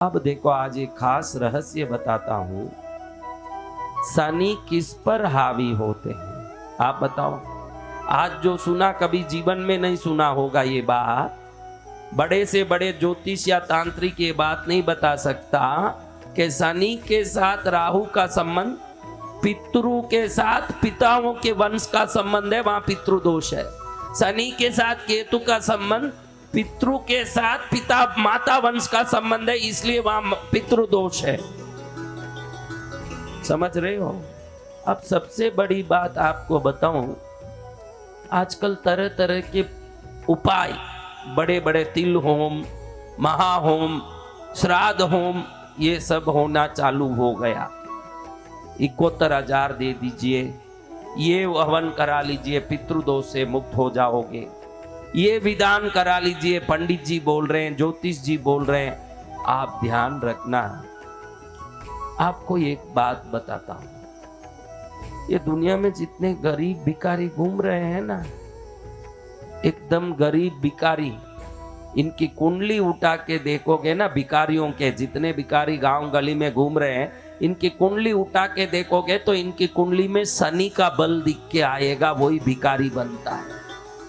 अब देखो, आज एक खास रहस्य बताता हूं। शनि किस पर हावी होते हैं आप बताओ। आज जो सुना कभी जीवन में नहीं सुना होगा ये बात। बड़े से बड़े ज्योतिष या तांत्रिक ये बात नहीं बता सकता कि शनि के साथ राहु का संबंध पितरों के साथ पिताओं के वंश का संबंध है, वहां पितृदोष है। शनि के साथ केतु का संबंध पितरों के साथ पिता माता वंश का संबंध है, इसलिए वहां पितृदोष है। समझ रहे हो। अब सबसे बड़ी बात आपको बताऊं, आजकल तरह तरह के उपाय, बड़े बड़े तिल होम, महाहोम, श्राद्ध होम, ये सब होना चालू हो गया। 71,000 दे दीजिए, ये हवन करा लीजिए, पितृदोष से मुक्त हो जाओगे। ये विधान करा लीजिए, पंडित जी बोल रहे हैं, ज्योतिष जी बोल रहे हैं। आप ध्यान रखना, आपको एक बात बताता हूं। ये दुनिया में जितने गरीब भिखारी घूम रहे हैं ना, एकदम गरीब भिखारी, इनकी कुंडली उठा के देखोगे ना, भिखारियों के जितने भिखारी गांव गली में घूम रहे हैं, इनकी कुंडली उठा के देखोगे तो इनकी कुंडली में शनि का बल दिख के आएगा, वही भिखारी बनता है।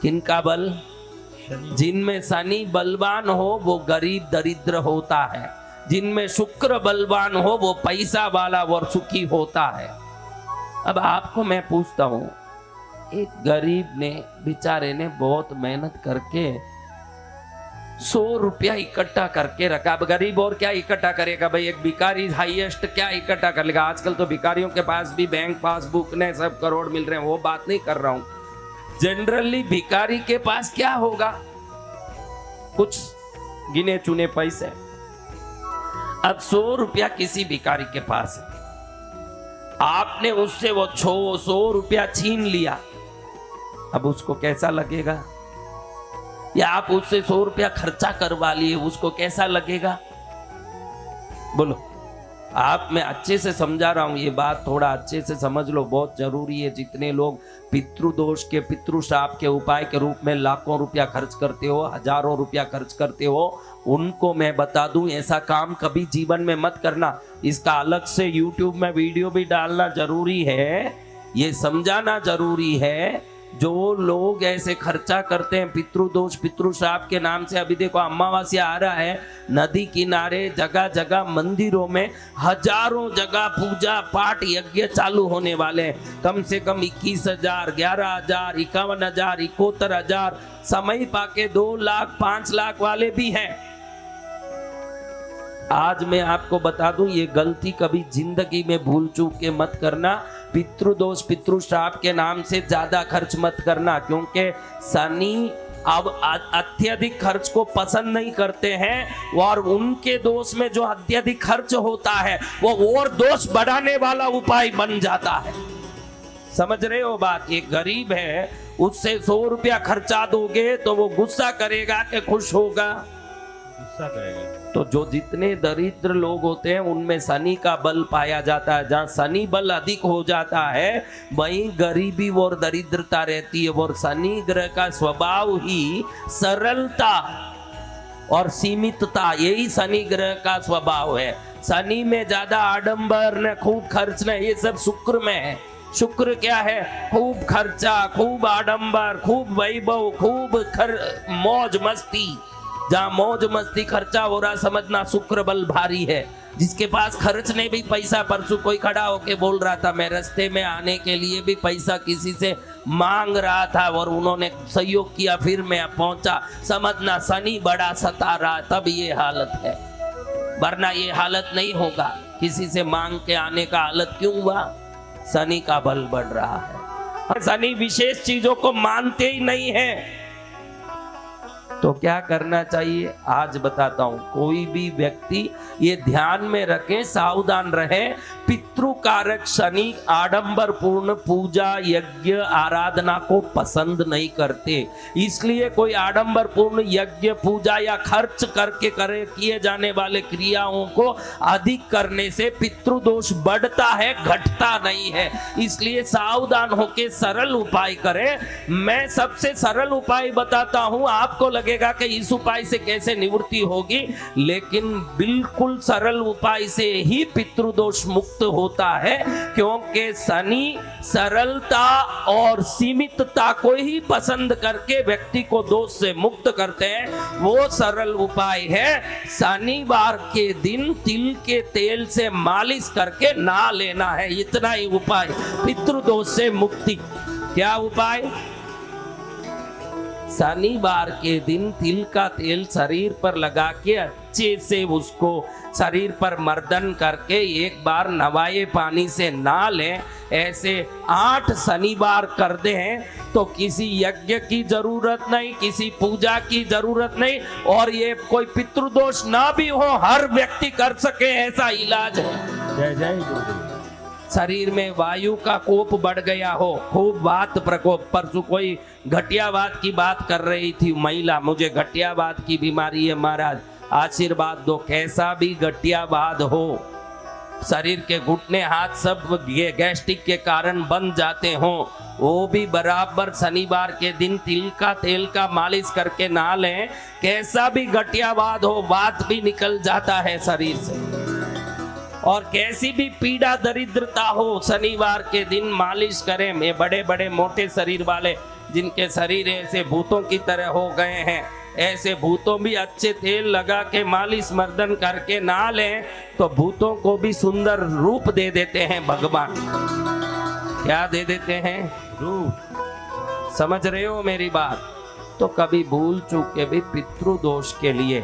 किनका बल? जिनमें शनि बलवान हो वो गरीब दरिद्र होता है, जिनमें शुक्र बलवान हो वो पैसा वाला और सुखी होता है। अब आपको मैं पूछता हूं, एक गरीब ने, बेचारे ने बहुत मेहनत करके 100 रुपया इकट्ठा करके रखा। अब गरीब और क्या इकट्ठा करेगा भाई, एक भिखारी हाईएस्ट क्या इकट्ठा कर लेगा। आजकल तो भिखारियों के पास भी बैंक पासबुक ने सब करोड़ मिल रहे हैं, वो बात नहीं कर रहा हूं। जनरली भिखारी के पास क्या होगा? कुछ गिने चुने पैसे। अब 100 रुपया किसी भिखारी के पास है, आपने उससे वो 100 रुपया छीन लिया, अब उसको कैसा लगेगा? या आप उससे 100 रुपया खर्चा करवा लिए, उसको कैसा लगेगा? बोलो। आप, मैं अच्छे से समझा रहा हूं, ये बात थोड़ा अच्छे से समझ लो, बहुत जरूरी है। जितने लोग पितृदोष के, पितृशाप के उपाय के रूप में लाखों रुपया खर्च करते हो, हजारों रुपया खर्च करते हो, उनको मैं बता दूं, ऐसा काम कभी जीवन में मत करना। इसका अलग से YouTube में वीडियो भी डालना जरूरी है, ये समझाना जरूरी है। जो लोग ऐसे खर्चा करते हैं पितृदोष पितृशाप के नाम से, अभी देखो अमावस्या आ रहा है, नदी किनारे जगह जगह मंदिरों में हजारों जगह पूजा पाठ यज्ञ चालू होने वाले हैं। कम से कम 21,000, 11,000, 51,000, 71,000, समय पाके 2 लाख 5 लाख वाले भी हैं। आज मैं आपको बता दूं, ये गलती कभी जिंदगी में भूल चूक के मत करना। पितृदोष पितृश्राप के नाम से ज्यादा खर्च मत करना, क्योंकि शनि अब अत्यधिक खर्च को पसंद नहीं करते हैं, और उनके दोष में जो अत्यधिक खर्च होता है वो और दोष बढ़ाने वाला उपाय बन जाता है। समझ रहे हो बात? एक गरीब है, उससे 100 रुपया खर्चा दोगे तो वो गुस्सा करेगा कि खुश होगा? गुस्सा करेगा। तो जो जितने दरिद्र लोग होते हैं उनमें शनि का बल पाया जाता है। जहाँ शनि बल अधिक हो जाता है वहीं गरीबी और दरिद्रता रहती है। और शनि ग्रह का स्वभाव ही सरलता और सीमितता, यही शनि ग्रह का स्वभाव है। शनि में ज्यादा आडंबर न खूब खर्च न, ये सब शुक्र में है। शुक्र क्या है? खूब खर्चा, खूब आडंबर, खूब वैभव, खूब मौज मस्ती। जहाँ मौज मस्ती खर्चा हो रहा, समझना शुक्र बल भारी है। जिसके पास खर्चने भी पैसा, परसों कोई खड़ा होके बोल रहा था, मैं रास्ते में आने के लिए भी पैसा किसी से मांग रहा था और उन्होंने सहयोग किया, फिर मैं पहुंचा। समझना शनि बड़ा सता रहा, तब ये हालत है, वरना ये हालत नहीं होगा। किसी से मांग के आने का हालत क्यों हुआ? शनि का बल बढ़ रहा है। और शनि विशेष चीजों को मानते ही नहीं है। तो क्या करना चाहिए आज बताता हूं। कोई भी व्यक्ति ये ध्यान में रखे, सावधान रहे, पितृकारक शनि आडंबर पूर्ण पूजा यज्ञ आराधना को पसंद नहीं करते। इसलिए कोई आडंबर पूर्ण यज्ञ पूजा या खर्च करके किए जाने वाले क्रियाओं को अधिक करने से पितृदोष बढ़ता है, घटता नहीं है। इसलिए सावधान होकर सरल उपाय करें। मैं सबसे सरल उपाय बताता हूं, आपको लगे लगेगा कि इस उपाय से कैसे निवृत्ति होगी, लेकिन बिल्कुल सरल उपाय से ही पितृदोष मुक्त होता है, क्योंकि शनि सरलता और सीमितता को ही पसंद करके व्यक्ति को दोष से मुक्त करते हैं। वो सरल उपाय है शनिवार के दिन तिल के तेल से मालिश करके नहा लेना है, इतना ही उपाय पितृदोष से मुक्ति। क्या उपाय? शनिवार के दिन तिल का तेल शरीर पर लगा के अच्छे से उसको शरीर पर मर्दन करके एक बार नवाए पानी से नहा लें। ऐसे 8 शनिवार कर दें तो किसी यज्ञ की जरूरत नहीं, किसी पूजा की जरूरत नहीं, और ये कोई पितृदोष ना भी हो, हर व्यक्ति कर सके ऐसा इलाज है। जय जय गुरुदेव। शरीर में वायु का कोप बढ़ गया हो, खूब वात प्रकोप, परसों कोई घटियावात की बात कर रही थी महिला, मुझे घटियावात की बीमारी है महाराज, आशीर्वाद दो। कैसा भी घटियावाद हो, शरीर के घुटने हाथ सब ये गैस्ट्रिक के कारण बन जाते हो, वो भी बराबर शनिवार के दिन तिल का तेल का मालिश करके नहा लें। कैसा भी घटियावाद हो, वात भी निकल जाता है शरीर से। और कैसी भी पीड़ा दरिद्रता हो, शनिवार के दिन मालिश करें। ये बड़े बड़े मोटे शरीर वाले जिनके शरीर ऐसे भूतों की तरह हो गए हैं, ऐसे भूतों भी अच्छे तेल लगा के मालिश मर्दन करके नहा लें तो भूतों को भी सुंदर रूप दे देते हैं भगवान। क्या दे देते हैं? रूप। समझ रहे हो मेरी बात? तो कभी भूल चूक के भी पितृदोष के लिए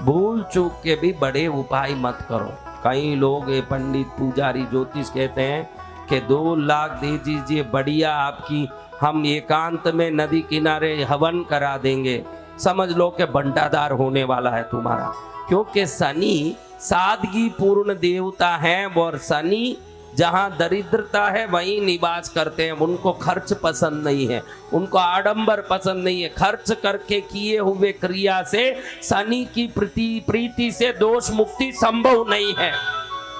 भूल चूक के भी बड़े उपाय मत करो। कई लोग ये पंडित पुजारी ज्योतिष कहते हैं कि 2 लाख दे दीजिए, बढ़िया आपकी हम एकांत में नदी किनारे हवन करा देंगे। समझ लो कि बंटादार होने वाला है तुम्हारा, क्योंकि शनि सादगी पूर्ण देवता है और शनि जहां दरिद्रता है वहीं निवास करते हैं। उनको खर्च पसंद नहीं है, उनको आडंबर पसंद नहीं है। खर्च करके किए हुए क्रिया से शनि की प्रीति से दोष मुक्ति संभव नहीं है।